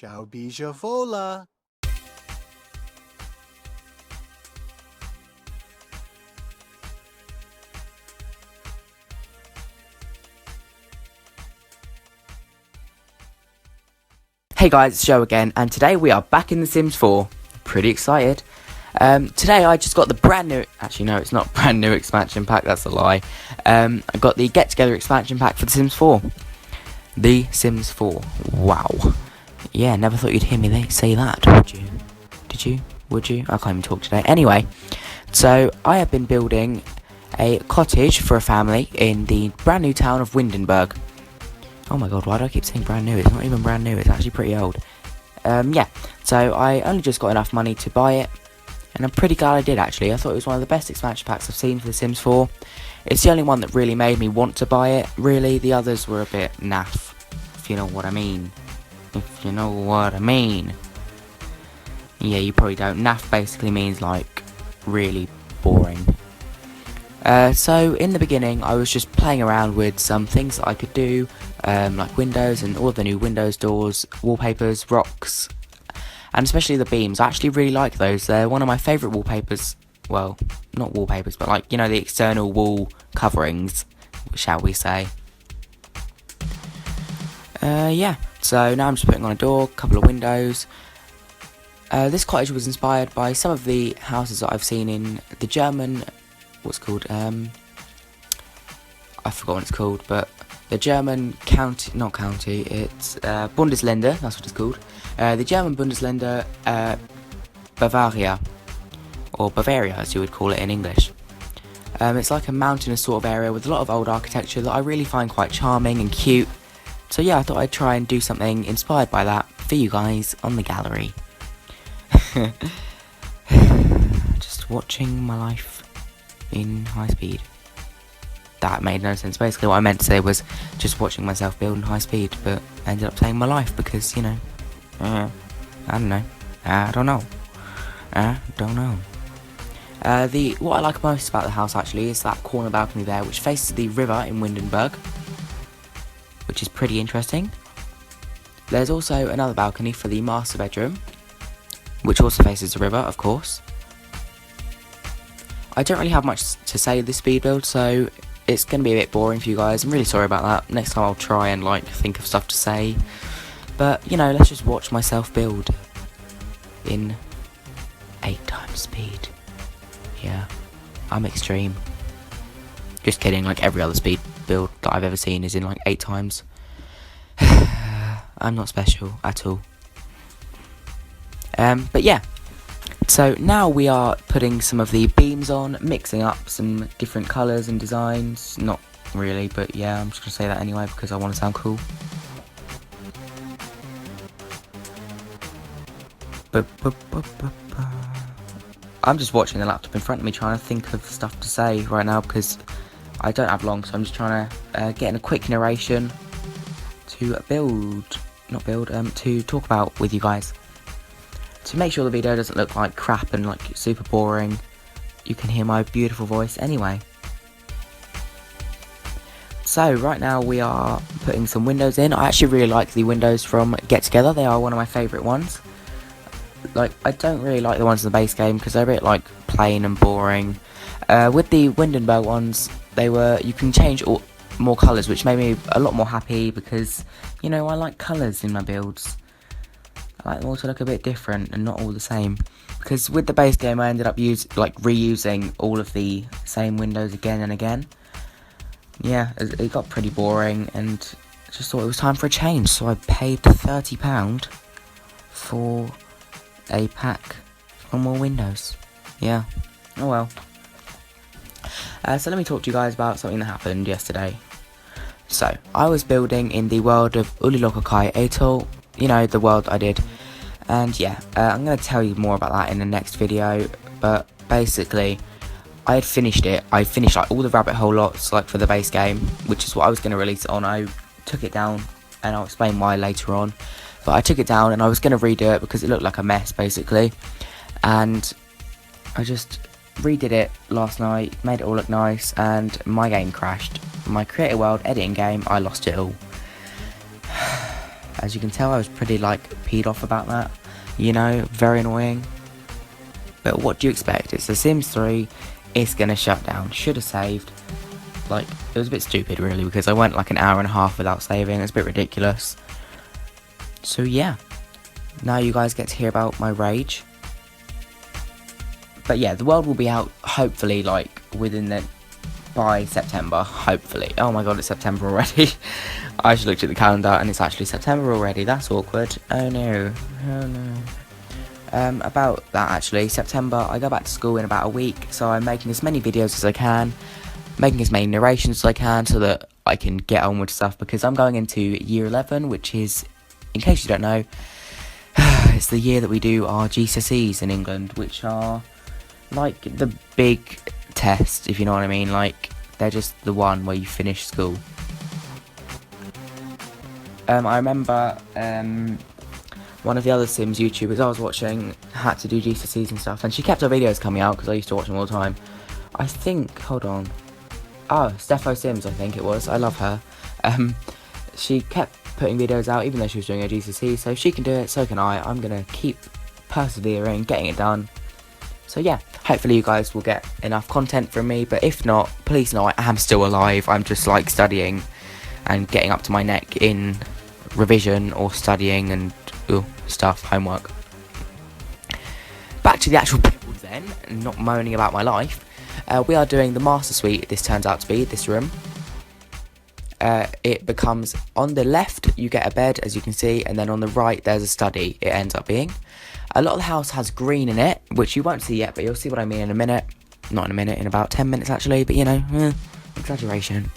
Ciao Bijavola. Hey guys, it's Joe again, and today we are back in The Sims 4. Pretty excited. Today I just got the brand new, actually no, it's not brand new expansion pack, that's a lie. I got the Get Together expansion pack for The Sims 4. The Sims 4. Wow. Yeah, never thought you'd hear me say that, would you? Did you? Would you? I can't even talk today. Anyway, so I have been building a cottage for a family in the brand new town of Windenburg. Oh my god, why do I keep saying brand new? It's not even brand new, it's actually pretty old. Yeah, so I only just got enough money to buy it, and I'm pretty glad I did actually. I thought it was one of the best expansion packs I've seen for The Sims 4. It's the only one that really made me want to buy it, really. The others were a bit naff, if you know what I mean. If you know what I mean. Yeah, you probably don't. Naff basically means, like, really boring. So in the beginning I was just playing around with some things that I could do, like windows and all the new windows, doors, wallpapers, rocks, and especially the beams. I actually really like those. They're one of my favourite wallpapers. Well, not wallpapers, but like, you know, the external wall coverings, shall we say. Yeah, so now I'm just putting on a door, a couple of windows. This cottage was inspired by some of the houses that I've seen in the German, what's it called, I forgot what it's called, but the German county, not county, it's Bundesländer, that's what it's called, the German Bundesländer, Bavaria, or Bavaria as you would call it in English. It's like a mountainous sort of area with a lot of old architecture that I really find quite charming and cute, so yeah, I thought I'd try and do something inspired by that for you guys on the gallery. Just watching my life in high speed. That made no sense. Basically what I meant to say was just watching myself build in high speed, but I ended up saying my life because, you know, I don't know. What I like most about the house actually is that corner balcony there, which faces the river in Windenburg, which is pretty interesting. There's also another balcony for the master bedroom, which also faces the river, of course. I don't really have much to say this speed build, so it's going to be a bit boring for you guys. I'm really sorry about that. Next time I'll try and, like, think of stuff to say. But, you know, let's just watch myself build in 8 times speed. Yeah, I'm extreme. Just kidding, like every other speed build that I've ever seen is in, like, 8 times. I'm not special at all. But yeah, so now we are putting some of the beams on, mixing up some different colours and designs. Not really, but yeah, I'm just going to say that anyway because I want to sound cool. I'm just watching the laptop in front of me trying to think of stuff to say right now because I don't have long, so I'm just trying to get in a quick narration to to talk about with you guys. To make sure the video doesn't look like crap and like super boring, you can hear my beautiful voice anyway. So right now we are putting some windows in. I actually really like the windows from Get Together. They are one of my favourite ones. Like, I don't really like the ones in the base game because they're a bit like plain and boring. With the Windenburg ones, you can change more colours, which made me a lot more happy because, you know, I like colours in my builds. I like them all to look a bit different and not all the same. Because with the base game I ended up reusing all of the same windows again and again. Yeah, it got pretty boring and I just thought it was time for a change. So I paid £30 for a pack for more windows. Yeah, oh well. So let me talk to you guys about something that happened yesterday. So, I was building in the world of Ulilokakai Atoll, you know, the world I did, and yeah, I'm going to tell you more about that in the next video, but basically, I had finished it. I finished like all the rabbit hole lots, like for the base game, which is what I was going to release it on. I took it down, and I'll explain why later on, but I took it down, and I was going to redo it because it looked like a mess, basically, and I just redid it last night, made it all look nice, and my game crashed. My creative world editing game, I lost it all. As you can tell, I was pretty like peed off about that. You know, very annoying. But what do you expect? It's The Sims 3. It's gonna shut down. Should have saved. Like, it was a bit stupid really, because I went like an hour and a half without saving. It's a bit ridiculous. So yeah, now you guys get to hear about my rage. But yeah, the world will be out hopefully like by September, hopefully. Oh my god, it's September already. I just looked at the calendar and it's actually September already. That's awkward. Oh no. About that actually, September, I go back to school in about a week, so I'm making as many videos as I can, making as many narrations as I can so that I can get on with stuff, because I'm going into year 11, which is, in case you don't know, it's the year that we do our GCSEs in England, which are like the big test, if you know what I mean. Like, they're just the one where you finish school. I remember one of the other Sims YouTubers I was watching had to do GCSEs and stuff, and she kept her videos coming out because I used to watch them all the time. I think, hold on, Steffo Sims, I think it was. I love her. She kept putting videos out even though she was doing her GCSE, so if she can do it, so can I. I'm gonna keep persevering, getting it done. So yeah, hopefully you guys will get enough content from me, but if not, please know I am still alive. I'm just like studying and getting up to my neck in revision or studying and stuff, homework. Back to the actual build then, not moaning about my life. We are doing the master suite, this turns out to be, this room. It becomes, on the left you get a bed, as you can see, and then on the right there's a study, it ends up being. A lot of the house has green in it, which you won't see yet, but you'll see what I mean in a minute. Not in a minute, in about 10 minutes actually, but you know, exaggeration.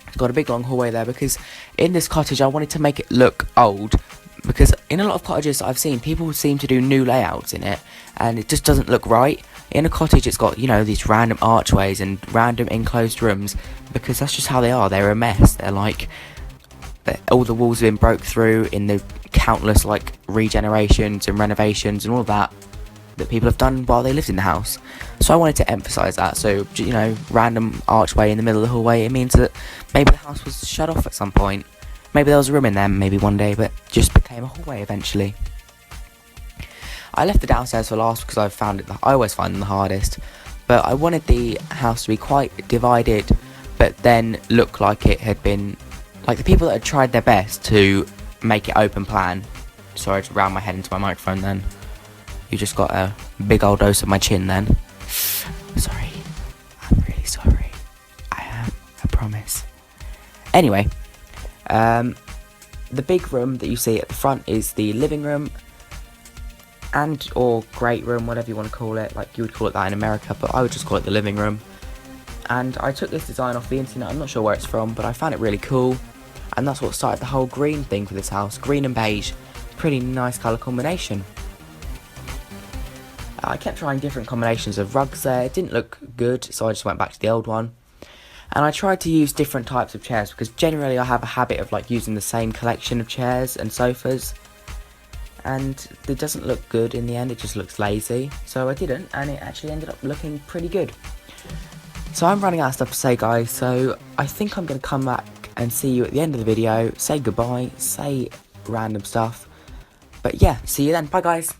It's got a big long hallway there, because in this cottage I wanted to make it look old, because in a lot of cottages I've seen, people seem to do new layouts in it, and it just doesn't look right. In a cottage it's got, you know, these random archways and random enclosed rooms, because that's just how they are. They're a mess. They're like, all the walls have been broke through in the countless like regenerations and renovations and all of that people have done while they lived in the house. So I wanted to emphasise that. So, you know, random archway in the middle of the hallway, it means that maybe the house was shut off at some point. Maybe there was a room in there maybe one day, but just became a hallway eventually. I left the downstairs for last because I always find them the hardest, but I wanted the house to be quite divided, but then look like it had been, like the people that had tried their best to make it open plan. Sorry, I just rammed my head into my microphone then. You just got a big old dose of my chin then. Sorry. I'm really sorry. I am. I promise. Anyway, the big room that you see at the front is the living room, or great room, whatever you want to call it. Like you would call it that in America, but I would just call it the living room. And I took this design off the internet. I'm not sure where it's from, but I found it really cool. And that's what started the whole green thing for this house. Green and beige. Pretty nice colour combination. I kept trying different combinations of rugs there. It didn't look good, so I just went back to the old one. And I tried to use different types of chairs, because generally I have a habit of like using the same collection of chairs and sofas. And it doesn't look good in the end, it just looks lazy. So I didn't, and it actually ended up looking pretty good. So I'm running out of stuff to say, guys, so I think I'm going to come back and see you at the end of the video, say goodbye, say random stuff. But yeah, see you then. Bye, guys.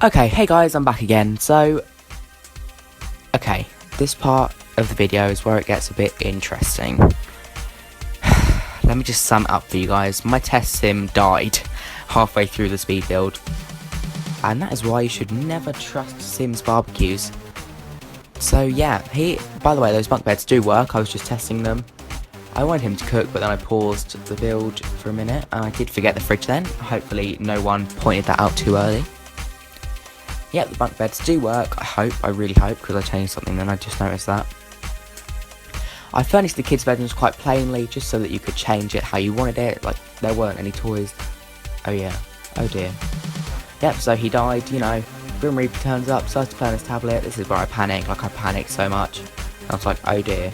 Okay, hey guys, I'm back again. So, okay, this part of the video is where it gets a bit interesting. Let me just sum it up for you guys. My test sim died halfway through the speed build, and that is why you should never trust Sims barbecues. So yeah, by the way, those bunk beds do work. I was just testing them. I wanted him to cook, but then I paused the build for a minute, and I did forget the fridge then. Hopefully no one pointed that out too early. Yep, the bunk beds do work, I really hope, because I changed something then I just noticed that. I furnished the kids' bedrooms quite plainly, just so that you could change it how you wanted it, like, there weren't any toys. Oh yeah, oh dear. Yep, so he died, you know, Grim Reaper turns up, starts to play on his tablet, this is where I panicked, like I panicked so much. I was like, oh dear.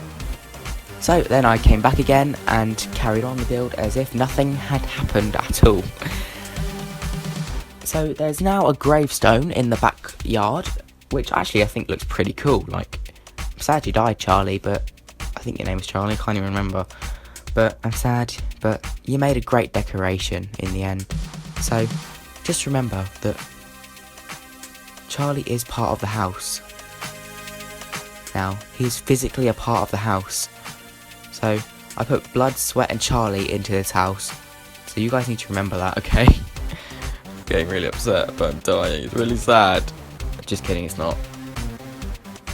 So then I came back again and carried on the build as if nothing had happened at all. So there's now a gravestone in the backyard, which actually I think looks pretty cool. Like, I'm sad you died, Charlie, but I think your name was Charlie, I can't even remember. But I'm sad, but you made a great decoration in the end. So just remember that Charlie is part of the house. Now, he's physically a part of the house. So I put blood, sweat and Charlie into this house. So you guys need to remember that, okay? Getting really upset, but I'm dying. It's really sad. Just kidding, it's not.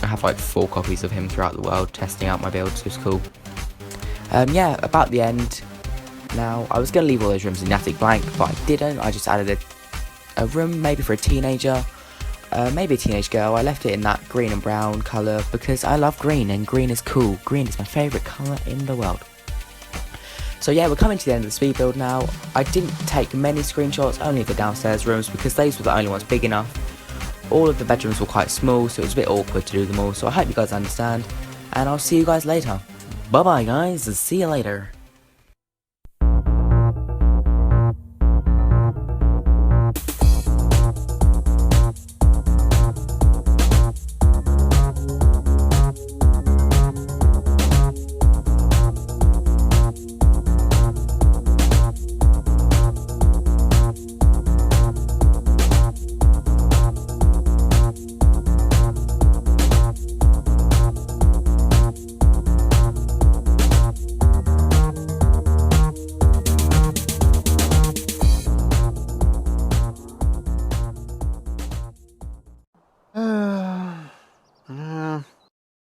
I have like 4 copies of him throughout the world testing out my build, so it's cool. Yeah, about the end. Now, I was going to leave all those rooms in attic blank, but I didn't. I just added a room, maybe for a teenager, maybe a teenage girl. I left it in that green and brown colour because I love green, and green is cool. Green is my favourite colour in the world. So yeah, we're coming to the end of the speed build now. I didn't take many screenshots, only of the downstairs rooms, because those were the only ones big enough. All of the bedrooms were quite small, so it was a bit awkward to do them all, so I hope you guys understand, and I'll see you guys later. Bye bye guys, see you later.